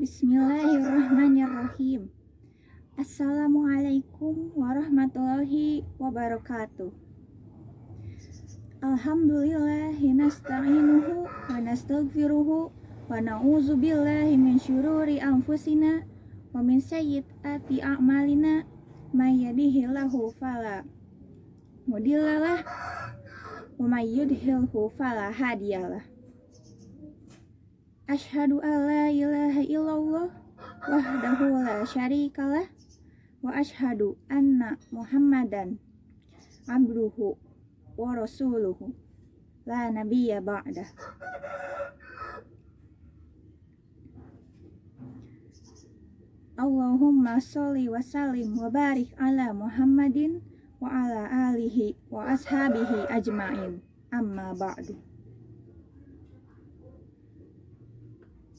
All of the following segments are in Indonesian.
Bismillahirrahmanirrahim. Assalamualaikum warahmatullahi wabarakatuh. Alhamdulillahi nasta'inuhu wa nastaghfiruhu wa na'udzu billahi min syururi anfusina wa min sayyiati a'malina may yahdihillahu fala mudhillalah wa may yudhlilhu fala hadiyalah. Asyhadu an la ilaha illallah wahdahu la syarikalah wa asyhadu anna Muhammadan abduhu wa rasuluhu la nabiyya ba'dah. Allahumma sholli wa sallim wa barik ala Muhammadin wa ala alihi wa ashabihi ajma'in. Amma ba'du.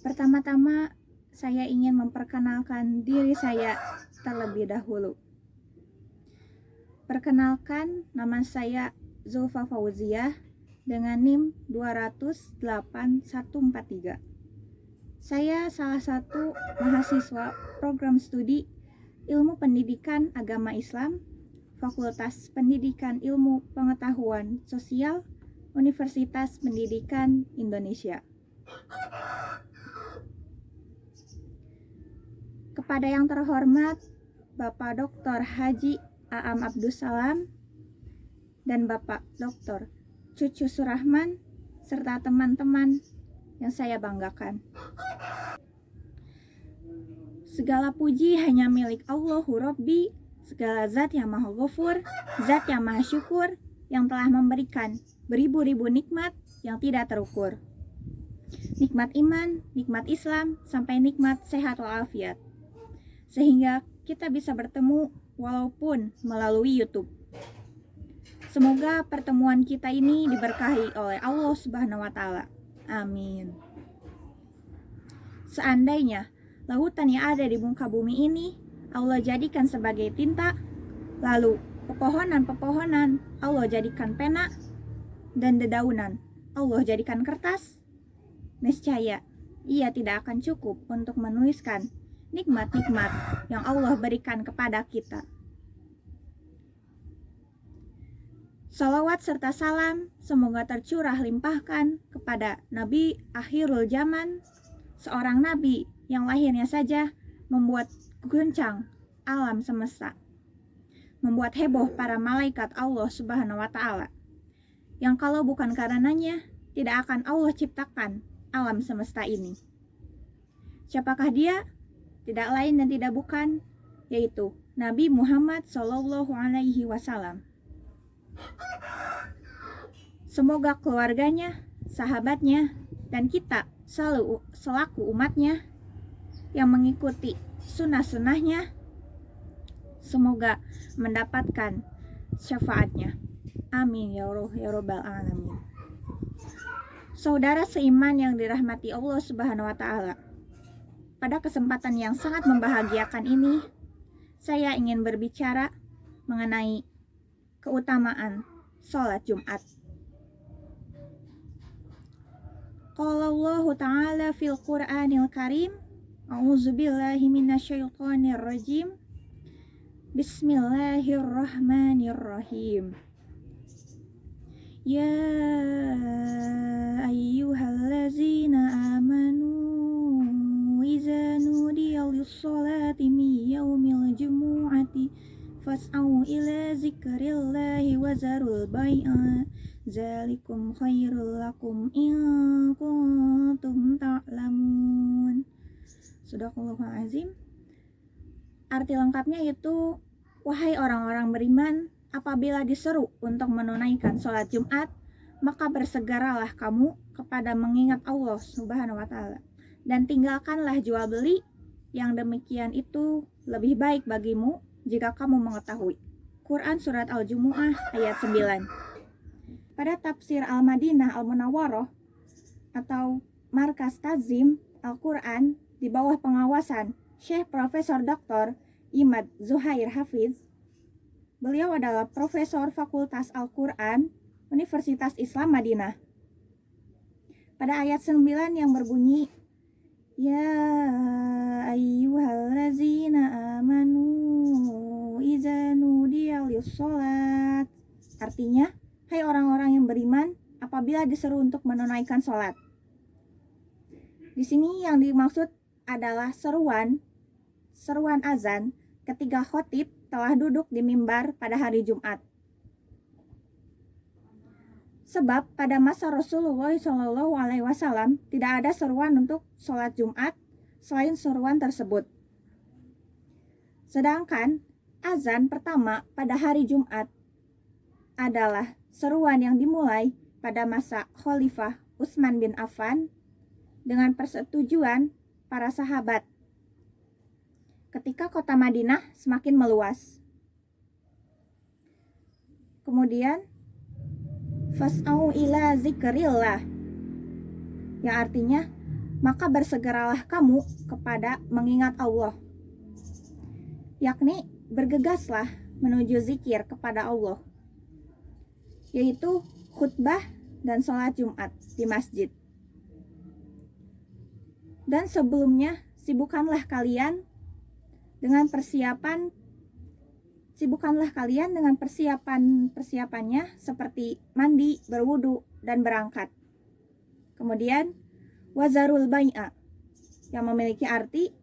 Pertama-tama saya ingin memperkenalkan diri saya terlebih dahulu. Perkenalkan, nama saya Zulfa Fauziah dengan NIM 208-143. Saya salah satu mahasiswa program studi Ilmu Pendidikan Agama Islam, Fakultas Pendidikan Ilmu Pengetahuan Sosial, Universitas Pendidikan Indonesia. Kepada yang terhormat Bapak Dr. Haji Aam Abdussalam dan Bapak Dr. Cucu Surahman serta teman-teman yang saya banggakan. Segala puji hanya milik Allahu Rabbi, segala zat yang maha ghafur, zat yang maha syukur, yang telah memberikan beribu-ribu nikmat yang tidak terukur. Nikmat iman, nikmat Islam, sampai nikmat sehat walafiat. Sehingga kita bisa bertemu walaupun melalui YouTube. Semoga pertemuan kita ini diberkahi oleh Allah Subhanahu wa Ta'ala. Amin. Seandainya lautan yang ada di muka bumi ini Allah jadikan sebagai tinta, lalu pepohonan-pepohonan Allah jadikan pena, dan dedaunan Allah jadikan kertas, niscaya ia tidak akan cukup untuk menuliskan nikmat-nikmat yang Allah berikan kepada kita. Salawat serta salam semoga tercurah limpahkan kepada Nabi akhirul zaman, seorang nabi yang lahirnya saja membuat guncang alam semesta, membuat heboh para malaikat Allah Subhanahu wa Ta'ala, yang kalau bukan karenanya tidak akan Allah ciptakan alam semesta ini. Siapakah dia? Tidak lain dan tidak bukan, yaitu Nabi Muhammad Sallallahu Alaihi Wasallam. Semoga keluarganya, sahabatnya, dan kita selaku umatnya yang mengikuti sunnah-sunnahnya, semoga mendapatkan syafaatnya. Amin ya Rabbal Alamin. Saudara seiman yang dirahmati Allah Subhanahu wa Ta'ala, pada kesempatan yang sangat membahagiakan ini, saya ingin berbicara mengenai keutamaan sholat Jumat. Qala Allah Ta'ala fil Qur'anil Karim, A'udzubillahi minasyaitonir rajim. Bismillahirrahmanirrahim. Ya ayyuhallazina amanu iza nudiya lis-sholati min yaumil jumu'ati fas'au ila zikrillahi wa zarul bai'a zalikum khairul lakum in kuntum ta'lamun. Sadaqallahul azim. Arti lengkapnya itu, wahai orang-orang beriman, apabila diseru untuk menunaikan sholat Jumat, maka bersegeralah kamu kepada mengingat Allah Subhanahu wa Ta'ala, dan tinggalkanlah jual beli, yang demikian itu lebih baik bagimu jika kamu mengetahui. Quran Surat Al-Jumu'ah ayat 9. Pada tafsir Al-Madinah Al-Munawwarah atau Markas Tazim Al-Quran di bawah pengawasan Syekh Profesor Dr. Imad Zuhair Hafiz, beliau adalah Profesor Fakultas Al-Quran Universitas Islam Madinah. Pada ayat 9 yang berbunyi, Ya ayyuhallazina amanu iza nudiya lis-shalat. Artinya, hai orang-orang yang beriman, apabila diseru untuk menunaikan sholat. Di sini yang dimaksud adalah seruan azan ketika khotib telah duduk di mimbar pada hari Jumat. Sebab pada masa Rasulullah SAW tidak ada seruan untuk sholat Jumat selain seruan tersebut. Sedangkan azan pertama pada hari Jumat adalah seruan yang dimulai pada masa Khalifah Utsman bin Affan dengan persetujuan para sahabat ketika kota Madinah semakin meluas. Kemudian fas'au ila zikrillah, yang artinya maka bersegeralah kamu kepada mengingat Allah, yakni bergegaslah menuju zikir kepada Allah, yaitu khutbah dan sholat Jumat di masjid. Dan sebelumnya sibukkanlah kalian dengan persiapannya seperti mandi, berwudu, dan berangkat. Kemudian wazarul bai'a, yang memiliki arti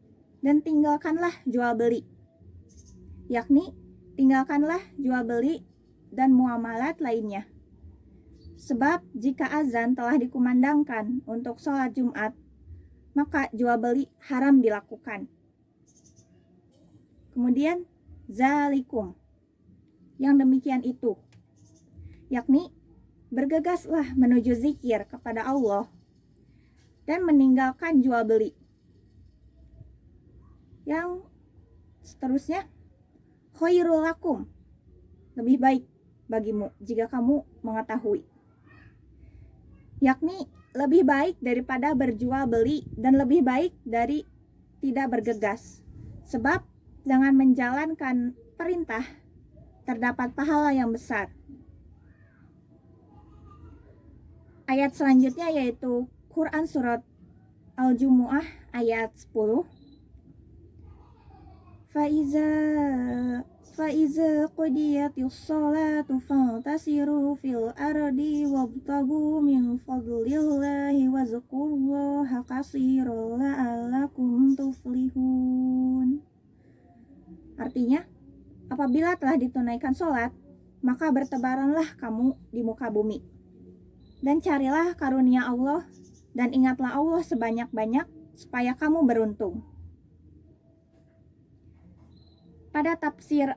dan tinggalkanlah jual beli, yakni tinggalkanlah jual beli dan muamalat lainnya. Sebab jika azan telah dikumandangkan untuk sholat Jumat, maka jual beli haram dilakukan. Kemudian zalikum, yang demikian itu, yakni bergegaslah menuju zikir kepada Allah dan meninggalkan jual beli. Yang seterusnya, khairul lakum, lebih baik bagimu jika kamu mengetahui, yakni lebih baik daripada berjual beli dan lebih baik dari tidak bergegas. Sebab dengan menjalankan perintah terdapat pahala yang besar. Ayat selanjutnya yaitu Quran surat Al-Jumu'ah ayat 10. Faiza qudiyatis sholatu fantasiru fil ardi wabtagu min fadlillahi wazkurullaha katsiran la'allakum tuflihun. Artinya, apabila telah ditunaikan sholat, maka bertebaranlah kamu di muka bumi, dan carilah karunia Allah, dan ingatlah Allah sebanyak-banyak supaya kamu beruntung. Pada tafsir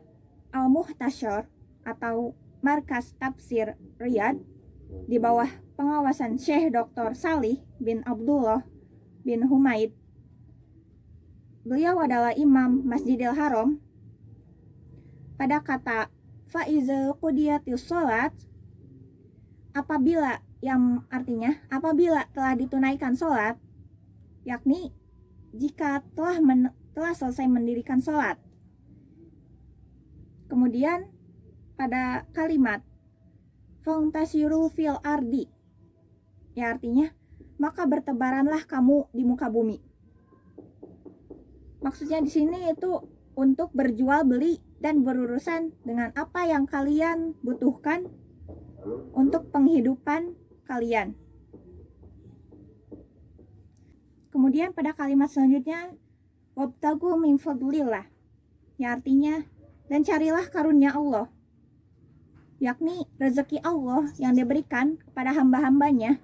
Al-Muhtasyar atau Markas Tafsir Riyadh di bawah pengawasan Syekh Dr. Salih bin Abdullah bin Humaid, beliau adalah imam Masjidil Haram. Pada kata faiza qudiyatis sholat, apabila, yang artinya apabila telah ditunaikan sholat, yakni jika telah selesai mendirikan sholat. Kemudian pada kalimat fantasiru fil ardi, ya artinya maka bertebaranlah kamu di muka bumi. Maksudnya di sini itu untuk berjual beli dan berurusan dengan apa yang kalian butuhkan untuk penghidupan kalian. Kemudian pada kalimat selanjutnya wabtagu min fadlillah, ya artinya dan carilah karunia Allah, yakni rezeki Allah yang diberikan kepada hamba-hambanya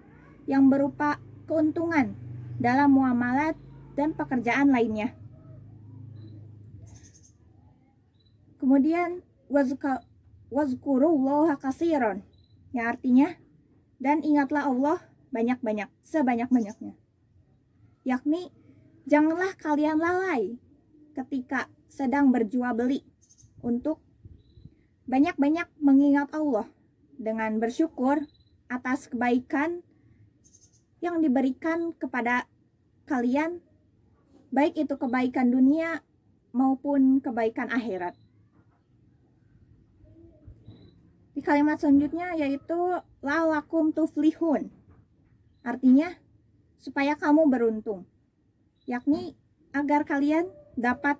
yang berupa keuntungan dalam muamalat dan pekerjaan lainnya. Kemudian wazkurullaha katsiran, yang artinya dan ingatlah Allah banyak-banyak, sebanyak-banyaknya, yakni janganlah kalian lalai ketika sedang berjual beli untuk banyak-banyak mengingat Allah dengan bersyukur atas kebaikan yang diberikan kepada kalian, baik itu kebaikan dunia maupun kebaikan akhirat. Di kalimat selanjutnya yaitu la'allakum tuflihun, artinya supaya kamu beruntung, yakni agar kalian dapat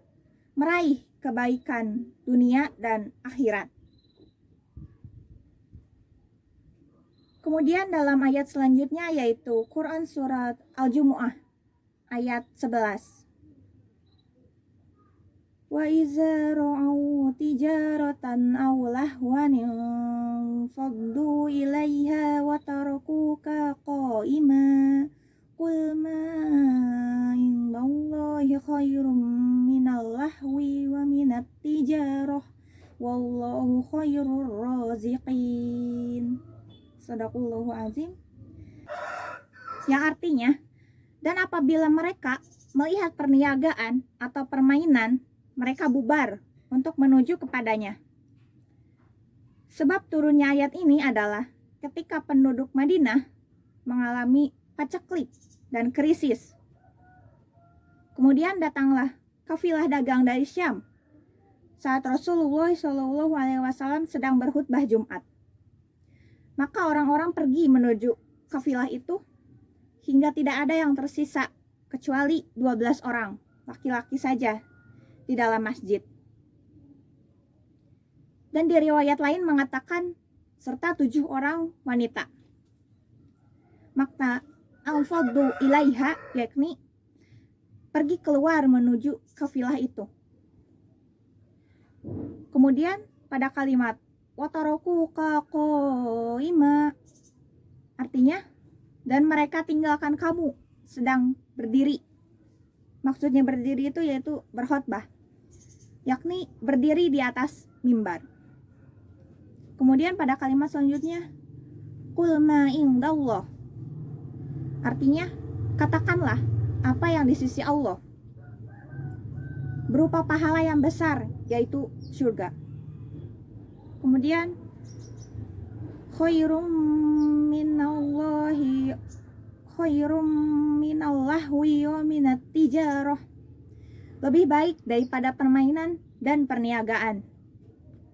meraih kebaikan dunia dan akhirat. Kemudian dalam ayat selanjutnya yaitu Quran surat Al-Jumu'ah ayat 11. Wa iza ra'au tijaratan aw lahwan faddu ilaiha wa tarakuka qa'ima qul ma indallahi khairum minal lahwi wa minat tijarah wallahu khairur raziqin. Sadaqallahu azim. Yang artinya, dan apabila mereka melihat perniagaan atau permainan, mereka bubar untuk menuju kepadanya. Sebab turunnya ayat ini adalah ketika penduduk Madinah mengalami paceklik dan krisis. Kemudian datanglah kafilah dagang dari Syam saat Rasulullah SAW sedang berkhutbah Jumat. Maka orang-orang pergi menuju kafilah itu hingga tidak ada yang tersisa kecuali 12 orang, laki-laki saja di dalam masjid. Dan di riwayat lain mengatakan serta 7 orang wanita. Makna al-faddu ilaiha yakni pergi keluar menuju kafilah itu. Kemudian pada kalimat wataraku qa'ima artinya dan mereka tinggalkan kamu sedang berdiri. Maksudnya berdiri itu yaitu berkhutbah, yakni berdiri di atas mimbar. Kemudian pada kalimat selanjutnya qul ma indallah, artinya katakanlah apa yang di sisi Allah berupa pahala yang besar yaitu surga. Kemudian khairum minallahwi wa minat tijarah, lebih baik daripada permainan dan perniagaan,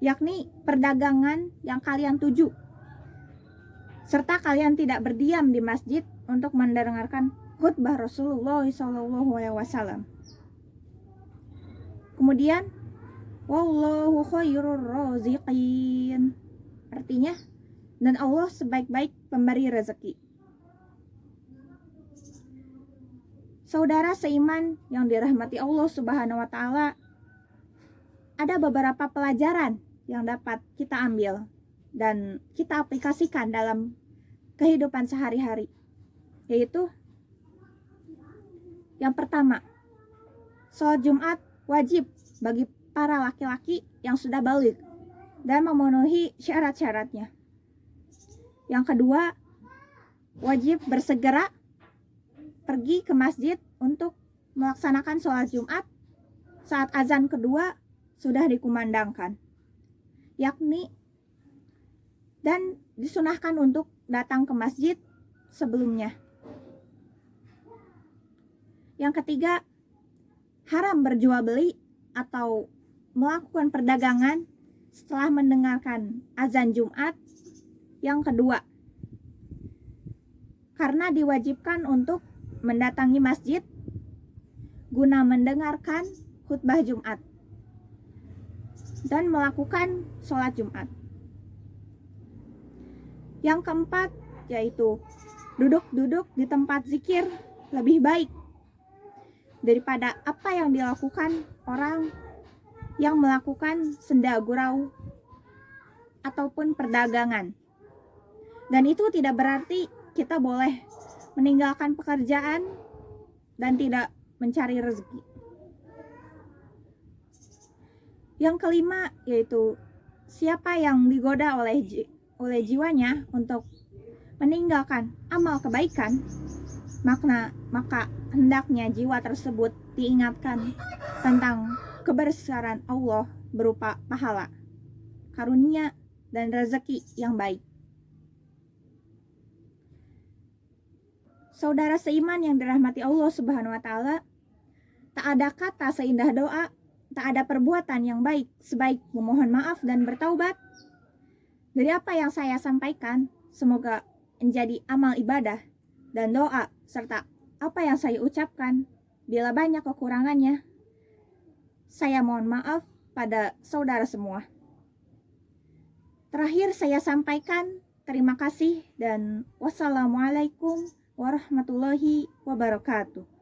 yakni perdagangan yang kalian tuju, serta kalian tidak berdiam di masjid untuk mendengarkan khutbah Rasulullah SAW. Kemudian wallahu khairur raziqin, artinya dan Allah sebaik-baik pemberi rezeki. Saudara seiman yang dirahmati Allah Subhanahu wa taala, ada beberapa pelajaran yang dapat kita ambil dan kita aplikasikan dalam kehidupan sehari-hari. Yaitu yang pertama, sholat Jumat wajib bagi para laki-laki yang sudah baligh dan memenuhi syarat-syaratnya. Yang kedua, wajib bersegera pergi ke masjid untuk melaksanakan sholat Jumat saat azan kedua sudah dikumandangkan, yakni dan disunahkan untuk datang ke masjid sebelumnya. Yang ketiga, haram berjual beli atau melakukan perdagangan setelah mendengarkan azan Jumat yang kedua, karena diwajibkan untuk mendatangi masjid guna mendengarkan khutbah Jumat dan melakukan sholat Jumat. Yang keempat yaitu duduk-duduk di tempat zikir lebih baik daripada apa yang dilakukan orang yang melakukan senda gurau ataupun perdagangan. Dan itu tidak berarti kita boleh meninggalkan pekerjaan dan tidak mencari rezeki. Yang kelima yaitu siapa yang digoda oleh jiwanya untuk meninggalkan amal kebaikan, maka hendaknya jiwa tersebut diingatkan tentang kebesaran Allah berupa pahala, karunia, dan rezeki yang baik. Saudara seiman yang dirahmati Allah Subhanahu wa taala, tak ada kata seindah doa, tak ada perbuatan yang baik sebaik memohon maaf dan bertaubat. Dari apa yang saya sampaikan, semoga menjadi amal ibadah dan doa serta apa yang saya ucapkan Bila banyak kekurangannya, saya mohon maaf pada saudara semua. Terakhir saya sampaikan terima kasih dan wassalamualaikum warahmatullahi wabarakatuh.